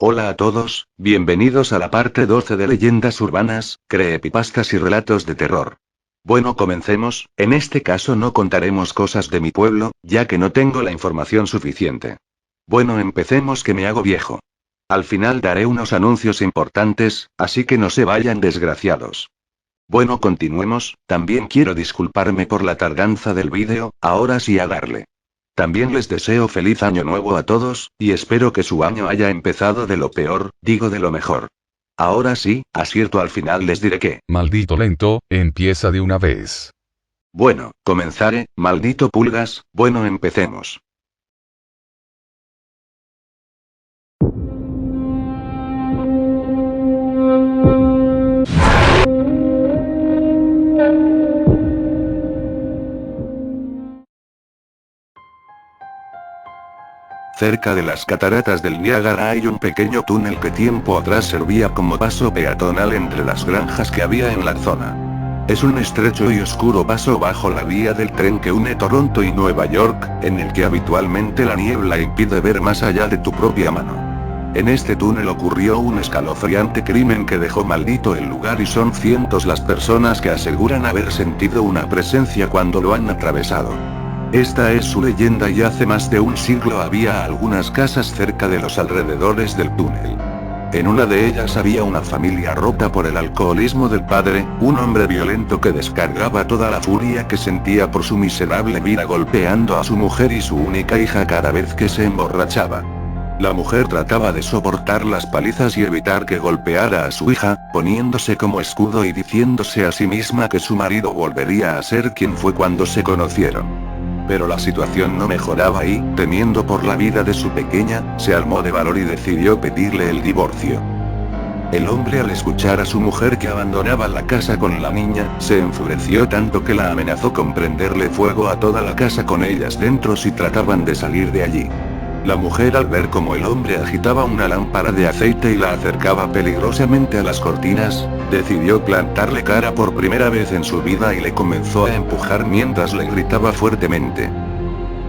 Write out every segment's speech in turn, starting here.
Hola a todos, bienvenidos a la parte 12 de Leyendas Urbanas, Creepypastas y Relatos de Terror. Bueno, comencemos. En este caso no contaremos cosas de mi pueblo, ya que no tengo la información suficiente. Bueno, empecemos que me hago viejo. Al final daré unos anuncios importantes, así que no se vayan desgraciados. Bueno, continuemos. También quiero disculparme por la tardanza del vídeo, ahora sí a darle. También les deseo feliz año nuevo a todos, y espero que su año haya empezado de lo peor, digo de lo mejor. Ahora sí, acierto al final les diré que. Maldito lento, empieza de una vez. Bueno, comenzaré, maldito pulgas, bueno empecemos. Cerca de las cataratas del Niágara hay un pequeño túnel que tiempo atrás servía como paso peatonal entre las granjas que había en la zona. Es un estrecho y oscuro paso bajo la vía del tren que une Toronto y Nueva York, en el que habitualmente la niebla impide ver más allá de tu propia mano. En este túnel ocurrió un escalofriante crimen que dejó maldito el lugar y son cientos las personas que aseguran haber sentido una presencia cuando lo han atravesado. Esta es su leyenda y hace más de un siglo había algunas casas cerca de los alrededores del túnel. En una de ellas había una familia rota por el alcoholismo del padre, un hombre violento que descargaba toda la furia que sentía por su miserable vida golpeando a su mujer y su única hija cada vez que se emborrachaba. La mujer trataba de soportar las palizas y evitar que golpeara a su hija, poniéndose como escudo y diciéndose a sí misma que su marido volvería a ser quien fue cuando se conocieron. Pero la situación no mejoraba y, temiendo por la vida de su pequeña, se armó de valor y decidió pedirle el divorcio. El hombre, al escuchar a su mujer que abandonaba la casa con la niña, se enfureció tanto que la amenazó con prenderle fuego a toda la casa con ellas dentro si trataban de salir de allí. La mujer, al ver cómo el hombre agitaba una lámpara de aceite y la acercaba peligrosamente a las cortinas, decidió plantarle cara por primera vez en su vida y le comenzó a empujar mientras le gritaba fuertemente.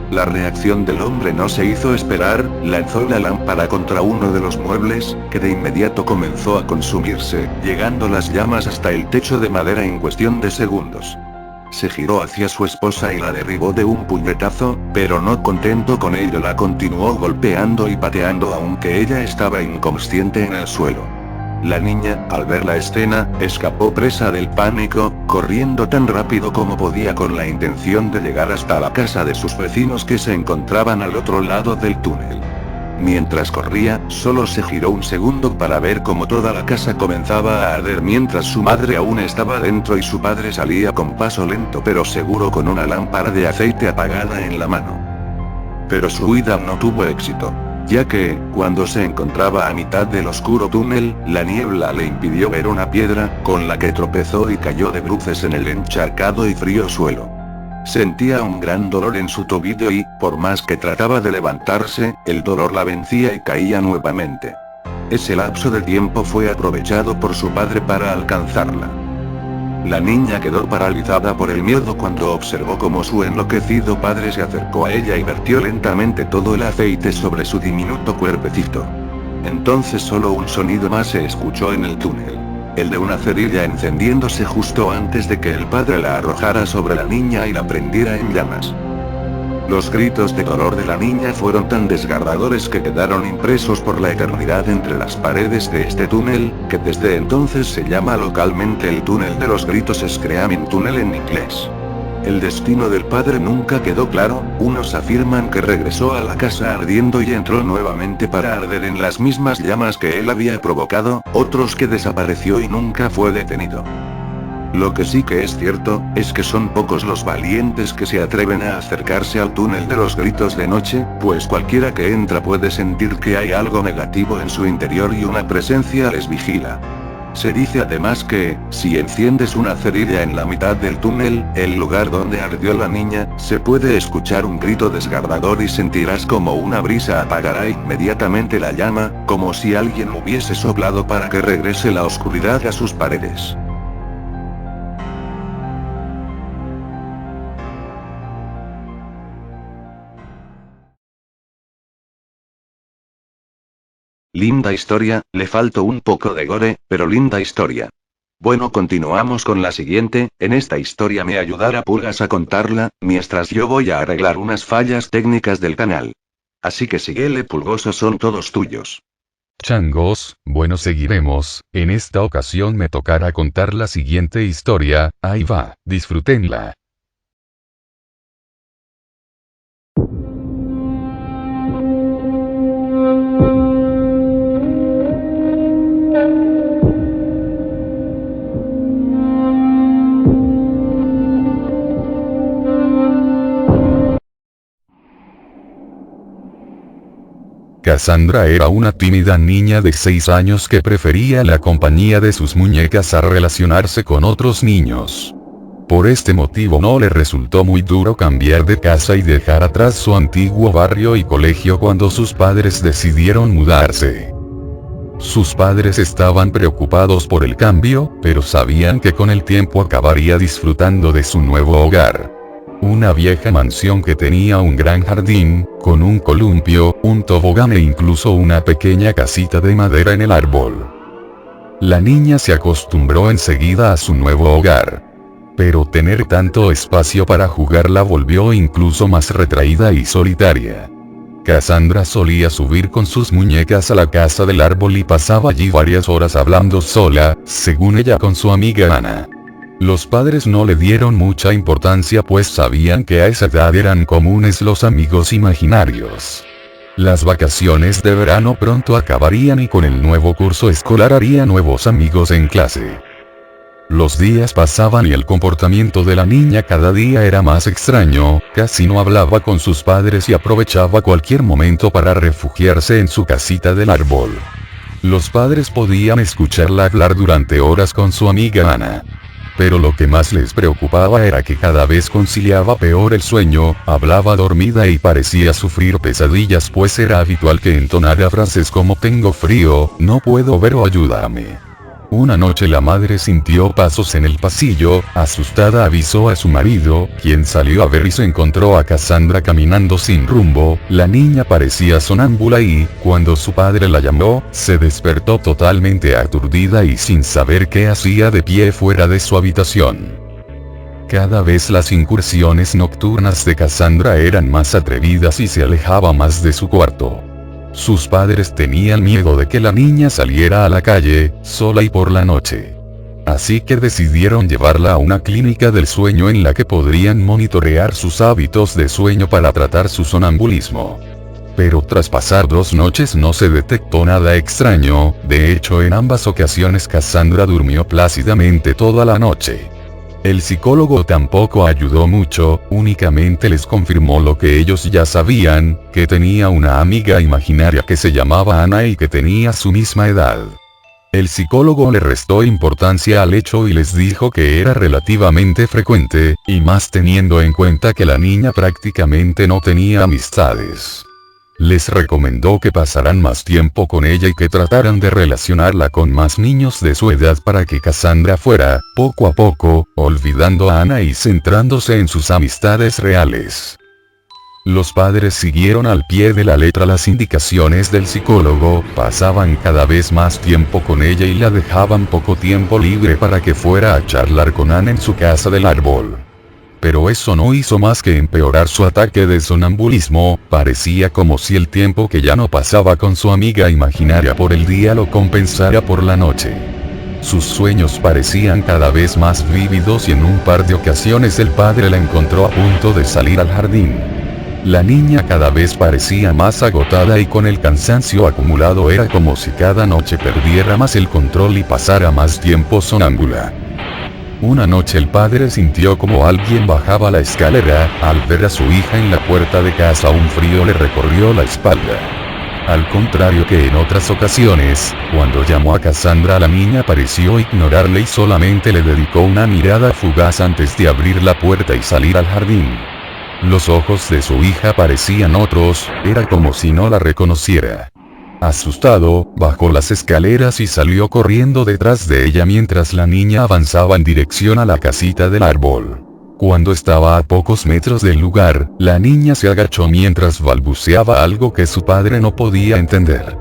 La reacción del hombre no se hizo esperar, lanzó la lámpara contra uno de los muebles, que de inmediato comenzó a consumirse, llegando las llamas hasta el techo de madera en cuestión de segundos. Se giró hacia su esposa y la derribó de un puñetazo, pero no contento con ello la continuó golpeando y pateando aunque ella estaba inconsciente en el suelo. La niña, al ver la escena, escapó presa del pánico, corriendo tan rápido como podía con la intención de llegar hasta la casa de sus vecinos que se encontraban al otro lado del túnel. Mientras corría, solo se giró un segundo para ver cómo toda la casa comenzaba a arder mientras su madre aún estaba dentro y su padre salía con paso lento pero seguro con una lámpara de aceite apagada en la mano. Pero su huida no tuvo éxito, ya que, cuando se encontraba a mitad del oscuro túnel, la niebla le impidió ver una piedra, con la que tropezó y cayó de bruces en el encharcado y frío suelo. Sentía un gran dolor en su tobillo y, por más que trataba de levantarse, el dolor la vencía y caía nuevamente. Ese lapso de tiempo fue aprovechado por su padre para alcanzarla. La niña quedó paralizada por el miedo cuando observó cómo su enloquecido padre se acercó a ella y vertió lentamente todo el aceite sobre su diminuto cuerpecito. Entonces solo un sonido más se escuchó en el túnel. El de una cerilla encendiéndose justo antes de que el padre la arrojara sobre la niña y la prendiera en llamas. Los gritos de dolor de la niña fueron tan desgarradores que quedaron impresos por la eternidad entre las paredes de este túnel, que desde entonces se llama localmente el túnel de los gritos Screaming Tunnel en inglés. El destino del padre nunca quedó claro, unos afirman que regresó a la casa ardiendo y entró nuevamente para arder en las mismas llamas que él había provocado, otros que desapareció y nunca fue detenido. Lo que sí que es cierto, es que son pocos los valientes que se atreven a acercarse al túnel de los gritos de noche, pues cualquiera que entra puede sentir que hay algo negativo en su interior y una presencia les vigila. Se dice además que, si enciendes una cerilla en la mitad del túnel, el lugar donde ardió la niña, se puede escuchar un grito desgarrador y sentirás como una brisa apagará inmediatamente la llama, como si alguien hubiese soplado para que regrese la oscuridad a sus paredes. Linda historia, le faltó un poco de gore, pero linda historia. Bueno, continuamos con la siguiente. En esta historia me ayudará Pulgas a contarla, mientras yo voy a arreglar unas fallas técnicas del canal. Así que síguele, Pulgoso, son todos tuyos. Changos, bueno, seguiremos. En esta ocasión me tocará contar la siguiente historia. Ahí va, disfrútenla. Cassandra era una tímida niña de 6 años que prefería la compañía de sus muñecas a relacionarse con otros niños. Por este motivo no le resultó muy duro cambiar de casa y dejar atrás su antiguo barrio y colegio cuando sus padres decidieron mudarse. Sus padres estaban preocupados por el cambio, pero sabían que con el tiempo acabaría disfrutando de su nuevo hogar. Una vieja mansión que tenía un gran jardín, con un columpio, un tobogán e incluso una pequeña casita de madera en el árbol. La niña se acostumbró enseguida a su nuevo hogar. Pero tener tanto espacio para jugar la volvió incluso más retraída y solitaria. Cassandra solía subir con sus muñecas a la casa del árbol y pasaba allí varias horas hablando sola, según ella, con su amiga Ana. Los padres no le dieron mucha importancia pues sabían que a esa edad eran comunes los amigos imaginarios. Las vacaciones de verano pronto acabarían y con el nuevo curso escolar haría nuevos amigos en clase. Los días pasaban y el comportamiento de la niña cada día era más extraño, casi no hablaba con sus padres y aprovechaba cualquier momento para refugiarse en su casita del árbol. Los padres podían escucharla hablar durante horas con su amiga Ana. Pero lo que más les preocupaba era que cada vez conciliaba peor el sueño, hablaba dormida y parecía sufrir pesadillas pues era habitual que entonara frases como tengo frío, no puedo ver o ayúdame. Una noche la madre sintió pasos en el pasillo, asustada avisó a su marido, quien salió a ver y se encontró a Cassandra caminando sin rumbo. La niña parecía sonámbula y, cuando su padre la llamó, se despertó totalmente aturdida y sin saber qué hacía de pie fuera de su habitación. Cada vez las incursiones nocturnas de Cassandra eran más atrevidas y se alejaba más de su cuarto. Sus padres tenían miedo de que la niña saliera a la calle, sola y por la noche. Así que decidieron llevarla a una clínica del sueño en la que podrían monitorear sus hábitos de sueño para tratar su sonambulismo. Pero tras pasar 2 noches no se detectó nada extraño, de hecho en ambas ocasiones Cassandra durmió plácidamente toda la noche. El psicólogo tampoco ayudó mucho, únicamente les confirmó lo que ellos ya sabían, que tenía una amiga imaginaria que se llamaba Ana y que tenía su misma edad. El psicólogo le restó importancia al hecho y les dijo que era relativamente frecuente, y más teniendo en cuenta que la niña prácticamente no tenía amistades. Les recomendó que pasaran más tiempo con ella y que trataran de relacionarla con más niños de su edad para que Cassandra fuera, poco a poco, olvidando a Ana y centrándose en sus amistades reales. Los padres siguieron al pie de la letra las indicaciones del psicólogo, pasaban cada vez más tiempo con ella y la dejaban poco tiempo libre para que fuera a charlar con Ana en su casa del árbol. Pero eso no hizo más que empeorar su ataque de sonambulismo, parecía como si el tiempo que ya no pasaba con su amiga imaginaria por el día lo compensara por la noche. Sus sueños parecían cada vez más vívidos y en un par de ocasiones el padre la encontró a punto de salir al jardín. La niña cada vez parecía más agotada y con el cansancio acumulado era como si cada noche perdiera más el control y pasara más tiempo sonámbula. Una noche el padre sintió como alguien bajaba la escalera, al ver a su hija en la puerta de casa un frío le recorrió la espalda. Al contrario que en otras ocasiones, cuando llamó a Cassandra la niña pareció ignorarle y solamente le dedicó una mirada fugaz antes de abrir la puerta y salir al jardín. Los ojos de su hija parecían otros, era como si no la reconociera. Asustado, bajó las escaleras y salió corriendo detrás de ella mientras la niña avanzaba en dirección a la casita del árbol. Cuando estaba a pocos metros del lugar, la niña se agachó mientras balbuceaba algo que su padre no podía entender.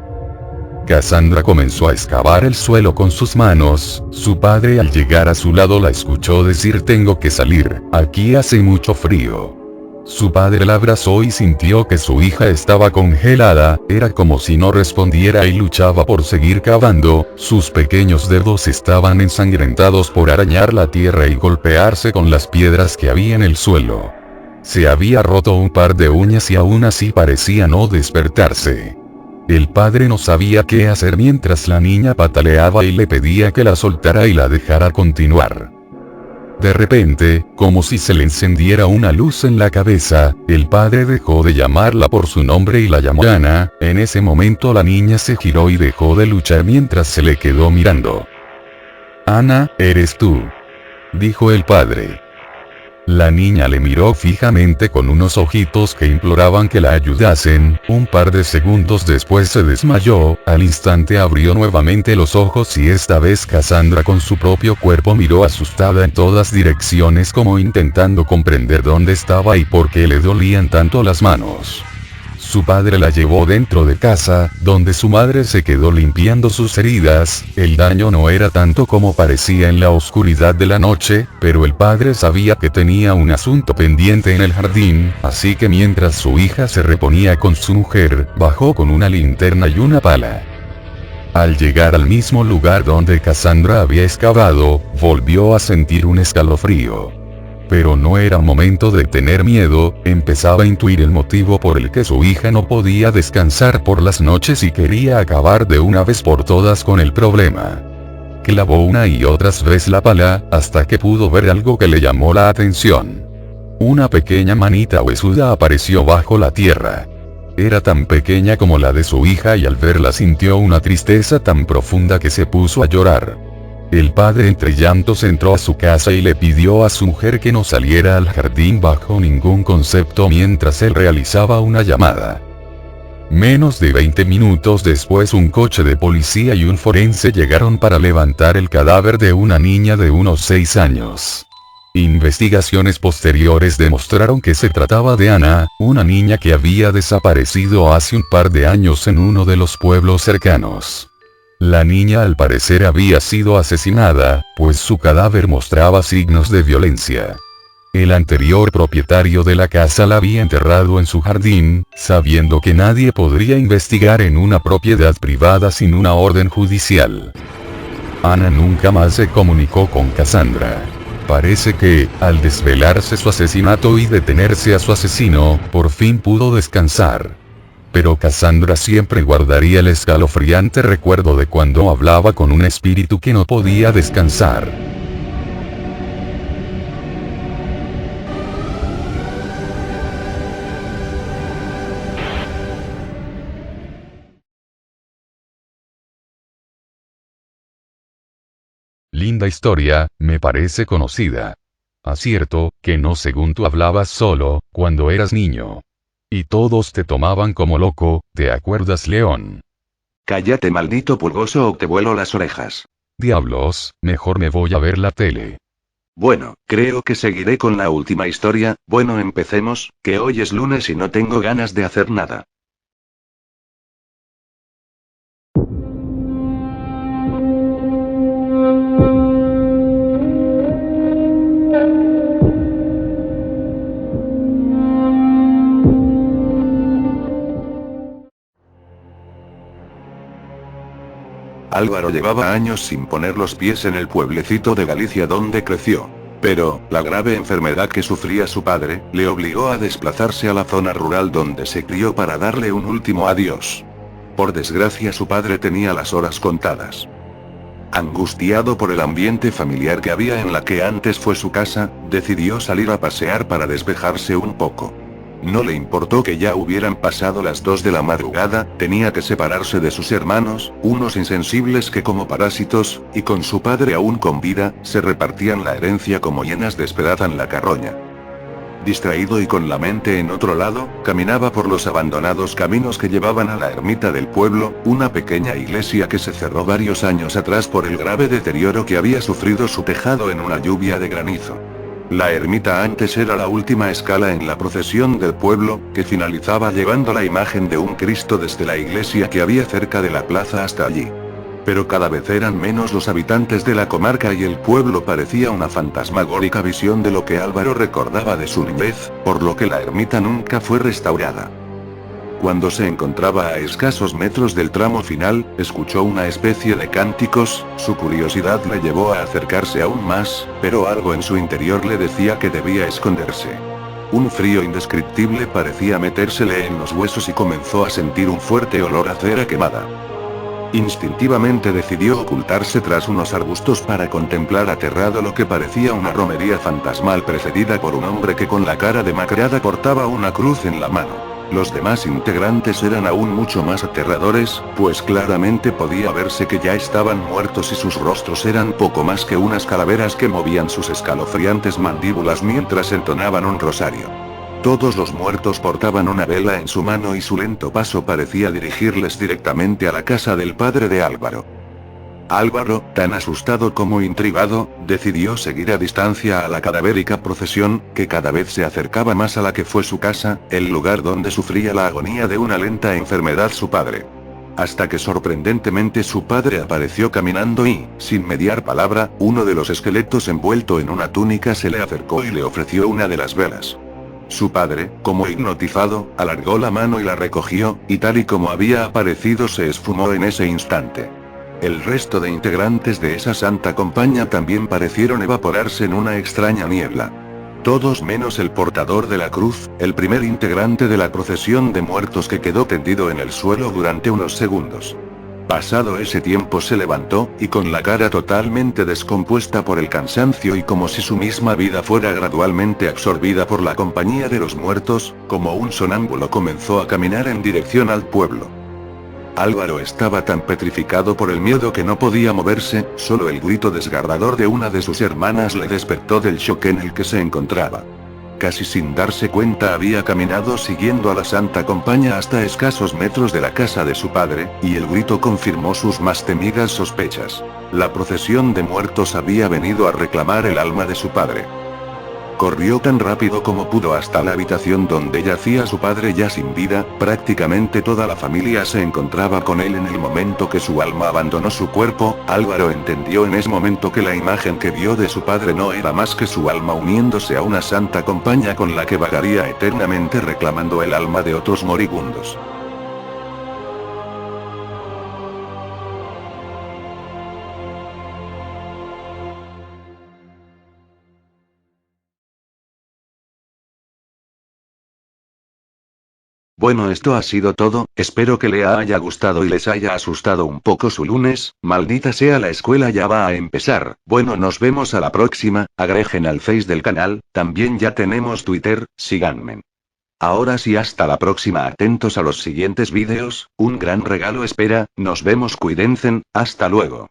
Cassandra comenzó a excavar el suelo con sus manos. Su padre al llegar a su lado la escuchó decir: tengo que salir, aquí hace mucho frío. Su padre la abrazó y sintió que su hija estaba congelada, era como si no respondiera y luchaba por seguir cavando, sus pequeños dedos estaban ensangrentados por arañar la tierra y golpearse con las piedras que había en el suelo. Se había roto un par de uñas y aún así parecía no despertarse. El padre no sabía qué hacer mientras la niña pataleaba y le pedía que la soltara y la dejara continuar. De repente, como si se le encendiera una luz en la cabeza, el padre dejó de llamarla por su nombre y la llamó Ana. En ese momento la niña se giró y dejó de luchar mientras se le quedó mirando. «Ana, ¿eres tú?», dijo el padre. La niña le miró fijamente con unos ojitos que imploraban que la ayudasen. Un par de segundos después se desmayó, al instante abrió nuevamente los ojos y esta vez Cassandra con su propio cuerpo miró asustada en todas direcciones como intentando comprender dónde estaba y por qué le dolían tanto las manos. Su padre la llevó dentro de casa, donde su madre se quedó limpiando sus heridas. El daño no era tanto como parecía en la oscuridad de la noche, pero el padre sabía que tenía un asunto pendiente en el jardín, así que mientras su hija se reponía con su mujer, bajó con una linterna y una pala. Al llegar al mismo lugar donde Cassandra había excavado, volvió a sentir un escalofrío. Pero no era momento de tener miedo, empezaba a intuir el motivo por el que su hija no podía descansar por las noches y quería acabar de una vez por todas con el problema. Clavó una y otras veces la pala, hasta que pudo ver algo que le llamó la atención. Una pequeña manita huesuda apareció bajo la tierra. Era tan pequeña como la de su hija y al verla sintió una tristeza tan profunda que se puso a llorar. El padre entre llantos entró a su casa y le pidió a su mujer que no saliera al jardín bajo ningún concepto mientras él realizaba una llamada. Menos de 20 minutos después un coche de policía y un forense llegaron para levantar el cadáver de una niña de unos 6 años. Investigaciones posteriores demostraron que se trataba de Ana, una niña que había desaparecido hace un par de años en uno de los pueblos cercanos. La niña al parecer había sido asesinada, pues su cadáver mostraba signos de violencia. El anterior propietario de la casa la había enterrado en su jardín, sabiendo que nadie podría investigar en una propiedad privada sin una orden judicial. Ana nunca más se comunicó con Cassandra. Parece que, al desvelarse su asesinato y detenerse a su asesino, por fin pudo descansar. Pero Cassandra siempre guardaría el escalofriante recuerdo de cuando hablaba con un espíritu que no podía descansar. Linda historia, me parece conocida. Acierto, que no según tú hablabas solo, cuando eras niño. Y todos te tomaban como loco, ¿te acuerdas, León? Cállate, maldito pulgoso, o te vuelo las orejas. Diablos, mejor me voy a ver la tele. Bueno, creo que seguiré con la última historia. Bueno, empecemos, que hoy es lunes y no tengo ganas de hacer nada. Álvaro llevaba años sin poner los pies en el pueblecito de Galicia donde creció. Pero, la grave enfermedad que sufría su padre, le obligó a desplazarse a la zona rural donde se crió para darle un último adiós. Por desgracia su padre tenía las horas contadas. Angustiado por el ambiente familiar que había en la que antes fue su casa, decidió salir a pasear para despejarse un poco. No le importó que ya hubieran pasado las 2 de la madrugada, tenía que separarse de sus hermanos, unos insensibles que como parásitos, y con su padre aún con vida, se repartían la herencia como hienas despedazan la carroña. Distraído y con la mente en otro lado, caminaba por los abandonados caminos que llevaban a la ermita del pueblo, una pequeña iglesia que se cerró varios años atrás por el grave deterioro que había sufrido su tejado en una lluvia de granizo. La ermita antes era la última escala en la procesión del pueblo, que finalizaba llevando la imagen de un Cristo desde la iglesia que había cerca de la plaza hasta allí. Pero cada vez eran menos los habitantes de la comarca y el pueblo parecía una fantasmagórica visión de lo que Álvaro recordaba de su niñez, por lo que la ermita nunca fue restaurada. Cuando se encontraba a escasos metros del tramo final, escuchó una especie de cánticos, su curiosidad le llevó a acercarse aún más, pero algo en su interior le decía que debía esconderse. Un frío indescriptible parecía metérsele en los huesos y comenzó a sentir un fuerte olor a cera quemada. Instintivamente decidió ocultarse tras unos arbustos para contemplar aterrado lo que parecía una romería fantasmal precedida por un hombre que con la cara demacrada portaba una cruz en la mano. Los demás integrantes eran aún mucho más aterradores, pues claramente podía verse que ya estaban muertos y sus rostros eran poco más que unas calaveras que movían sus escalofriantes mandíbulas mientras entonaban un rosario. Todos los muertos portaban una vela en su mano y su lento paso parecía dirigirles directamente a la casa del padre de Álvaro. Álvaro, tan asustado como intrigado, decidió seguir a distancia a la cadavérica procesión, que cada vez se acercaba más a la que fue su casa, el lugar donde sufría la agonía de una lenta enfermedad su padre. Hasta que sorprendentemente su padre apareció caminando y, sin mediar palabra, uno de los esqueletos envuelto en una túnica se le acercó y le ofreció una de las velas. Su padre, como hipnotizado, alargó la mano y la recogió, y tal y como había aparecido se esfumó en ese instante. El resto de integrantes de esa santa compañía también parecieron evaporarse en una extraña niebla. Todos menos el portador de la cruz, el primer integrante de la procesión de muertos que quedó tendido en el suelo durante unos segundos. Pasado ese tiempo se levantó, y con la cara totalmente descompuesta por el cansancio y como si su misma vida fuera gradualmente absorbida por la compañía de los muertos, como un sonámbulo comenzó a caminar en dirección al pueblo. Álvaro estaba tan petrificado por el miedo que no podía moverse, solo el grito desgarrador de una de sus hermanas le despertó del shock en el que se encontraba. Casi sin darse cuenta había caminado siguiendo a la Santa Compañía hasta escasos metros de la casa de su padre, y el grito confirmó sus más temidas sospechas. La procesión de muertos había venido a reclamar el alma de su padre. Corrió tan rápido como pudo hasta la habitación donde yacía su padre ya sin vida, prácticamente toda la familia se encontraba con él en el momento que su alma abandonó su cuerpo. Álvaro entendió en ese momento que la imagen que vio de su padre no era más que su alma uniéndose a una santa compañía con la que vagaría eternamente reclamando el alma de otros moribundos. Bueno, esto ha sido todo, espero que le haya gustado y les haya asustado un poco su lunes. Maldita sea, la escuela ya va a empezar. Bueno, nos vemos a la próxima, agreguen al Face del canal, también ya tenemos Twitter, síganme. Ahora sí, hasta la próxima, atentos a los siguientes vídeos, un gran regalo espera, nos vemos, cuídense, hasta luego.